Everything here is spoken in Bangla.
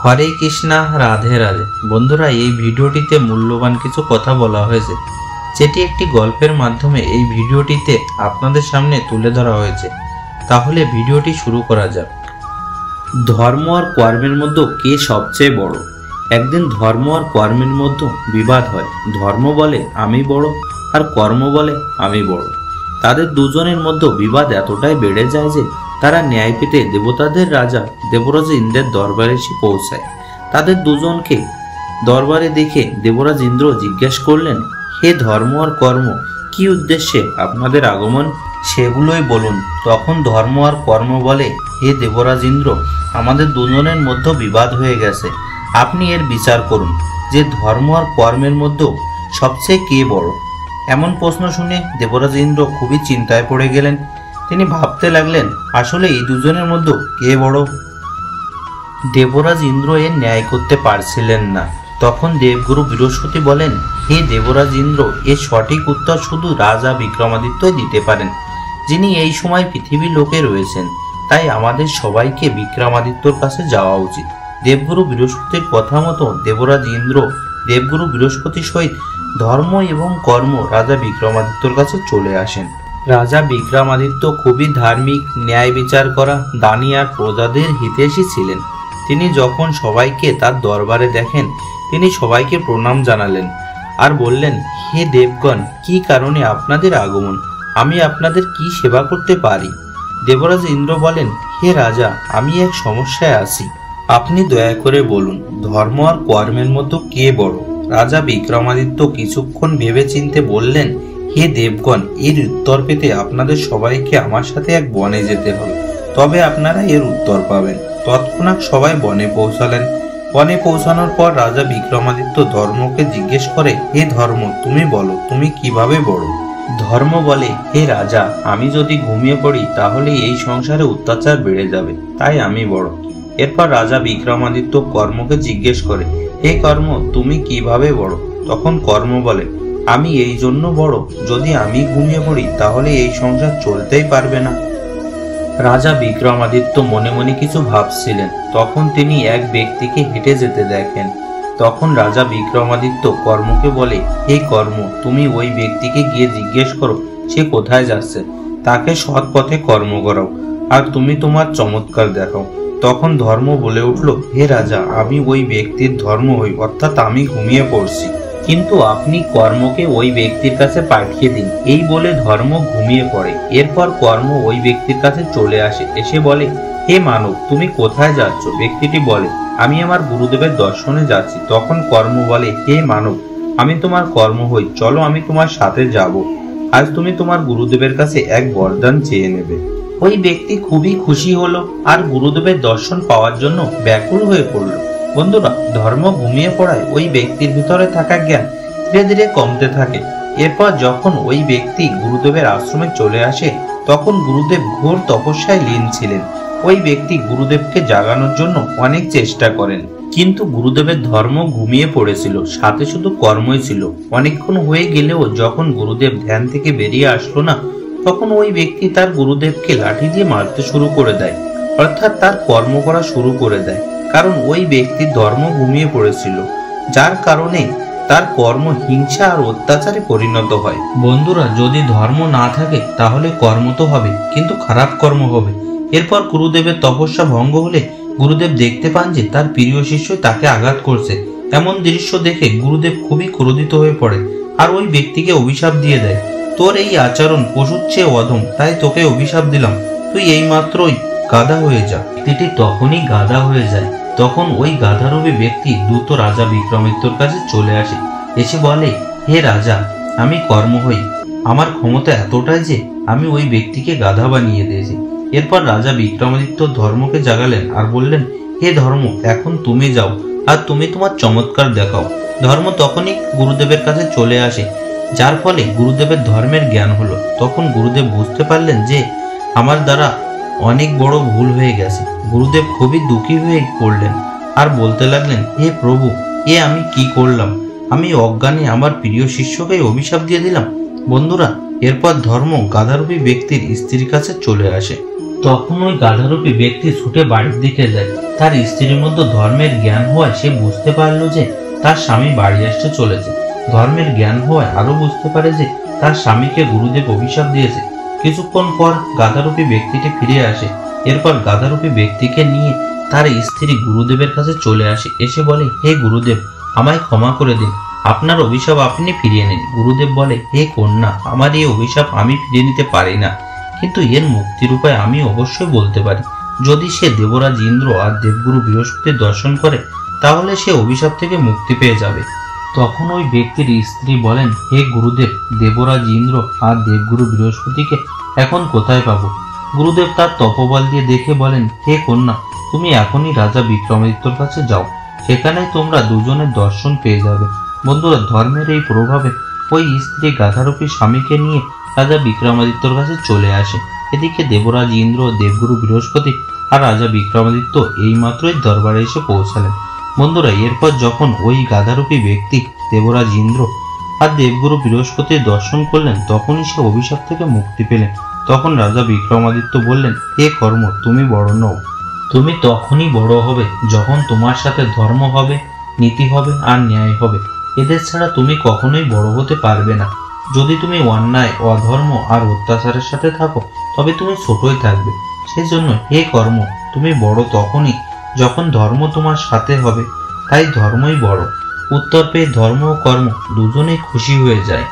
হরে কৃষ্ণা, রাধে রাধে। বন্ধুরা, এই ভিডিওটিতে মূল্যবান কিছু কথা বলা হয়েছে, যেটি একটি গল্পের মাধ্যমে এই ভিডিওটিতে আপনাদের সামনে তুলে ধরা হয়েছে। তাহলে ভিডিওটি শুরু করা যাক। ধর্ম আর কর্মের মধ্যে কে সবচেয়ে বড়? একদিন ধর্ম আর কর্মের মধ্যে বিবাদ হয়। ধর্ম বলে আমি বড়, আর কর্ম বলে আমি বড়। তাদের দুজনের মধ্যে বিবাদ এতটাই বেড়ে যায় যে তারা ন্যায় পেতে দেবতাদের রাজা দেবরাজ ইন্দ্রের দরবারে এসে পৌঁছায়। তাদের দুজনকে দরবারে দেখে দেবরাজ ইন্দ্র জিজ্ঞেস করলেন, হে ধর্ম আর কর্ম, কি উদ্দেশ্যে আপনাদের আগমন? সেগুলোই বলুন। তখন ধর্ম আর কর্ম বলে, হে দেবরাজ ইন্দ্র, আমাদের দুজনের মধ্যে বিবাদ হয়ে গেছে। আপনি এর বিচার করুন যে ধর্ম আর কর্মের মধ্যে সবচেয়ে কে বড়। এমন প্রশ্ন শুনে দেবরাজ ইন্দ্র খুবই চিন্তায় পড়ে গেলেন। তিনি ভাবতে লাগলেন, আসলে এই দুজনের মধ্যে কে বড়? দেবরাজ ইন্দ্র এর ন্যায় করতে পারছিলেন না। তখন দেবগুরু বৃহস্পতি বলেন, হে দেবরাজ ইন্দ্র, এর সঠিক উত্তর শুধু রাজা বিক্রমাদিত্যই দিতে পারেন, যিনি এই সময় পৃথিবীর লোকে রয়েছেন। তাই আমাদের সবাইকে বিক্রমাদিত্যর কাছে যাওয়া উচিত। দেবগুরু বৃহস্পতির কথা মতো দেবরাজ ইন্দ্র দেবগুরু বৃহস্পতির সহিত ধর্ম এবং কর্ম রাজা বিক্রমাদিত্যর কাছে চলে আসেন। রাজা বিক্রমাদিত্য খুবই ধার্মিক, ন্যায় বিচার করা, দানী আর প্রজাদের হিতৈষী ছিলেন। তিনি যখন সবাইকে তার দরবারে দেখেন, তিনি সবাইকে প্রণাম জানালেন আর বললেন, হে দেবগণ, কি কারণে আপনাদের আগমন? আমি আপনাদের কি সেবা করতে পারি? দেবরাজ ইন্দ্র বলেন, হে রাজা, আমি এক সমস্যায় আছি, আপনি দয়া করে বলুন, ধর্ম আর কর্মের মধ্যে কে বড়? রাজা বিক্রমাদিত্য কিছুক্ষণ ভেবে চিনতে বললেন, হে দেবগণ, এর উত্তর পেতে আপনাদের সবাইকে আমার সাথে এক বনে যেতে হবে, তবে আপনারা এর উত্তর পাবেন। তৎক্ষণাৎ সবাই বনে পৌঁছালেন। বনে পৌঁছানোর পর রাজা বিক্রমাদিত্য ধর্মকে জিজ্ঞেস করে, হে ধর্ম, তুমি বলো, তুমি কিভাবে বড়? ধর্ম বলে, হে রাজা, আমি যদি ঘুমিয়ে পড়ি তাহলে এই সংসারে অত্যাচার বেড়ে যাবে, তাই আমি বড়। এরপর রাজা বিক্রমাদিত্য কর্মকে জিজ্ঞেস করে, হে কর্ম, তুমি কিভাবে বড়? তখন কর্ম বলে, আমি এই জন্য বড়, যদি আমি ঘুমিয়ে পড়ি তাহলে এই সংসার চলতেই পারবে না। রাজা বিক্রমাদিত্য মনে মনে কিছু ভাবছিলেন। তখন তিনি এক ব্যক্তিকে হেঁটে যেতে দেখেন। তখন রাজা বিক্রমাদিত্য কর্মকে বলে, হে কর্ম, তুমি ওই ব্যক্তিকে গিয়ে জিজ্ঞেস করো সে কোথায় যাচ্ছে, তাকে সৎ পথে কর্ম করাও, আর তুমি তোমার চমৎকার দেখাও। তখন ধর্ম বলে উঠল, হে রাজা, আমি ওই ব্যক্তির ধর্ম হই, অর্থাৎ আমি ঘুমিয়ে পড়ছি, কিন্তু আপনি কর্মকে ওই ব্যক্তির কাছে পাঠিয়ে দিন। এই বলে ধর্ম ঘুমিয়ে পড়ে। এরপর কর্ম ওই ব্যক্তির কাছে চলে আসে, এসে বলে, হে মানব, তুমি কোথায় যাচ্ছ? ব্যক্তিটি বলে, আমি আমার গুরুদেবের দর্শনে যাচ্ছি। তখন কর্ম বলে, হে মানব, আমি তোমার কর্ম হই, চলো আমি তোমার সাথে যাব। আজ তুমি তোমার গুরুদেবের কাছে এক বরদান চেয়ে নেবে। ওই ব্যক্তি খুবই খুশি হলো আর গুরুদেবের দর্শন পাওয়ার জন্য ব্যাকুল হয়ে পড়লো। বন্ধুরা, ধর্ম ঘুমিয়ে পড়ায় ওই ব্যক্তির ভিতরে থাকা জ্ঞান ধীরে ধীরে কমতে থাকে। এরপর যখন ওই ব্যক্তি গুরুদেবের আশ্রমে চলে আসে, তখন গুরুদেব ঘোর তপস্যায় লীন ছিলেন। ওই ব্যক্তি গুরুদেবকে জাগানোর জন্য অনেক চেষ্টা করেন, কিন্তু গুরুদেবের ধর্ম ঘুমিয়ে পড়েছিল, সাথে শুধু কর্মই ছিল। অনেকক্ষণ হয়ে গেলেও যখন গুরুদেব ধ্যান থেকে বেরিয়ে আসলো না, তখন ওই ব্যক্তি তার গুরুদেবকে লাঠি দিয়ে মারতে শুরু করে দেয়, অর্থাৎ তার কর্ম করা শুরু করে দেয়। কারণ ওই ব্যক্তির ধর্ম ঘুমিয়ে পড়েছিল, যার কারণে তার কর্ম হিংসা আর অত্যাচারে পরিণত হয়। বন্ধুরা, যদি ধর্ম না থাকে তাহলে কর্ম তো হবে, কিন্তু খারাপ কর্ম হবে। এরপর গুরুদেবের তপস্যা ভঙ্গ হলে গুরুদেব দেখতে পান যে তার প্রিয় শিষ্য তাকে আঘাত করছে। এমন দৃশ্য দেখে গুরুদেব খুবই ক্রোধিত হয়ে পড়ে আর ওই ব্যক্তিকে অভিশাপ দিয়ে দেয়, তোর এই আচরণ পশুর চেয়ে অধম, তাই তোকে অভিশাপ দিলাম, তুই এই মাত্রই গাধা হয়ে যা। ব্যক্তিটি তখনই গাধা হয়ে যায়। তখন ওই গাধারূপী ব্যক্তি দ্রুত রাজা বিক্রমাদিত্যর কাছে চলে আসে, এসে বলে, হে রাজা, আমি কর্ম হই, আমার ক্ষমতা এতটাই যে আমি ওই ব্যক্তিকে গাধা বানিয়ে দিয়েছি। এরপর রাজা বিক্রমাদিত্য ধর্মকে জাগালেন আর বললেন, হে ধর্ম, এখন তুমি যাও আর তুমি তোমার চমৎকার দেখাও। ধর্ম তখনই গুরুদেবের কাছে চলে আসে, যার ফলে গুরুদেবের ধর্মের জ্ঞান হলো। তখন গুরুদেব বুঝতে পারলেন যে আমার দ্বারা অনেক বড় ভুল হয়ে গেছে। গুরুদেব খুবই দুঃখী হয়ে পড়লেন আর বলতে লাগলেন, হে প্রভু, এ আমি কি করলাম? আমি অজ্ঞানে আমার প্রিয় শিষ্যকে অভিশাপ দিয়ে দিলাম। বন্ধুরা, এরপর ধর্ম গাধারূপী ব্যক্তির স্ত্রীর কাছে চলে আসে। তখন ওই গাধারূপী ব্যক্তি ছুটে বাড়ির দিকে যায়। তার স্ত্রীর মধ্যে ধর্মের জ্ঞান হওয়ায় সে বুঝতে পারলো যে তার স্বামী বাড়ি আসতে চলেছে। ধর্মের জ্ঞান হওয়ায় আরো বুঝতে পারে যে তার স্বামীকে গুরুদেব অভিশাপ দিয়েছে। কিছুক্ষণ পর গাধারূপী ব্যক্তিটি ফিরে আসে। এরপর গাধারূপী ব্যক্তিকে নিয়ে তার স্ত্রী গুরুদেবের কাছে চলে আসে, এসে বলে, হে গুরুদেব, আমায় ক্ষমা করে দিন, আপনার অভিশাপ আপনি ফিরিয়ে নিন। গুরুদেব বলে, হে কন্যা, আমার এই অভিশাপ আমি ফিরিয়ে নিতে পারি না, কিন্তু এর মুক্তির উপায় আমি অবশ্যই বলতে পারি। যদি সে দেবরাজ ইন্দ্র আর দেবগুরু বৃহস্পতির দর্শন করে তাহলে সে অভিশাপ থেকে মুক্তি পেয়ে যাবে। তখন ওই ব্যক্তির স্ত্রী বলেন, হে গুরুদেব, দেবরাজ ইন্দ্র আর দেবগুরু বৃহস্পতিকে এখন কোথায় পাবো? গুরুদেব তার তপবল দিয়ে দেখে বলেন, হে কন্যা, তুমি এখনই রাজা বিক্রমাদিত্যর কাছে যাও, সেখানেই তোমরা দুজনের দর্শন পেয়ে যাবে। বন্ধুরা, ধর্মের এই প্রভাবে ওই স্ত্রী গাধারূপী স্বামীকে নিয়ে রাজা বিক্রমাদিত্যর কাছে চলে আসে। এদিকে দেবরাজ ইন্দ্র, দেবগুরু বৃহস্পতি আর রাজা বিক্রমাদিত্য এইমাত্রই দরবারে এসে পৌঁছালেন। বন্ধুরা, এরপর যখন ওই গাধারূপী ব্যক্তি দেবরাজ ইন্দ্র আর দেবগুরু বৃহস্পতির দর্শন করলেন তখনই সে অভিশাপ থেকে মুক্তি পেলেন। তখন রাজা বিক্রমাদিত্য বললেন, হে কর্ম, তুমি বড় নও, তুমি তখনই বড় হবে যখন তোমার সাথে ধর্ম হবে, নীতি হবে আর ন্যায় হবে। এদের ছাড়া তুমি কখনোই বড় হতে পারবে না। যদি তুমি অন্যায়, অধর্ম আর অত্যাচারের সাথে থাকো তবে তুমি ছোটই থাকবে। সেজন্য হে কর্ম, তুমি বড় তখনই যখন ধর্ম তোমার সাথে হবে, তাই ধর্মই বড়। উত্তর পেয়ে ধর্ম ও কর্ম দুজনেই খুশি হয়ে যায়।